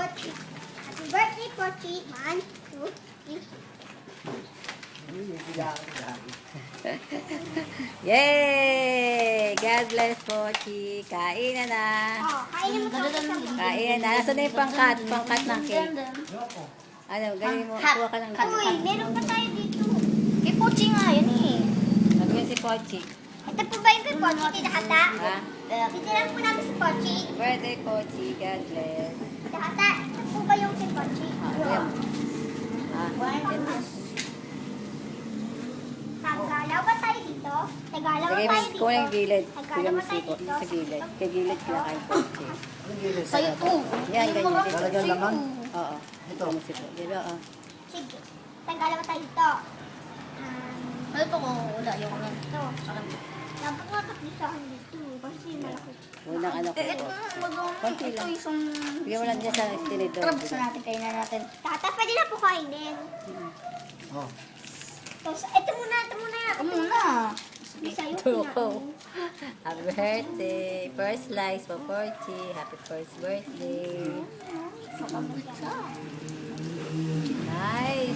Pochi. Happy birthday, Pochi. 1, 2, 3. Yay! God bless, Pochi. Kain na na. Oh, kainin mo ito. Kain na. Nasaan na yung pangkat? Pangkat ng cake. Ano, galing mo. Kuha ka ng Uy, meron pa tayo dito. Kay Pochi nga, yan eh. Sabi yan si Pochi. Ito po ba yung kay Pochi, Tita Hata? Ha? Titiran po namin si Pochi. Birthday, Pochi. God bless. Tita Hata, ito po ba yung kay Pochi? Ayan. Tagalaw ba tayo dito? Tagalaw ba Lagay mo, tayo dito? kuha yung gilid. Bigyan Tagalaw mo ba tayo siko. dito? Sa gilid. Kay gilid kinakain Pochi. Sa'yo to. Yan, ganyan. Talagang laman? Oo. Ito mo siko. Diba, oh. Sige. Tagalaw ba tayo dito? Ano to ko? Wala, ayoko lang. Ito. Dapat nakakapit sa akin dito. Kasi malaki. Unang ano ko. Ito, Konti ito lang. isang... Bigyan mo lang dyan sa tinidor. Tara, buksan natin, kainin na natin. Tata, pwede na po kainin. Oh. Tapos, ito muna. Ito muna. Sabi sa'yo, Ito ko. kinain. Happy birthday. First slice for Pochi. Happy first birthday. Nice.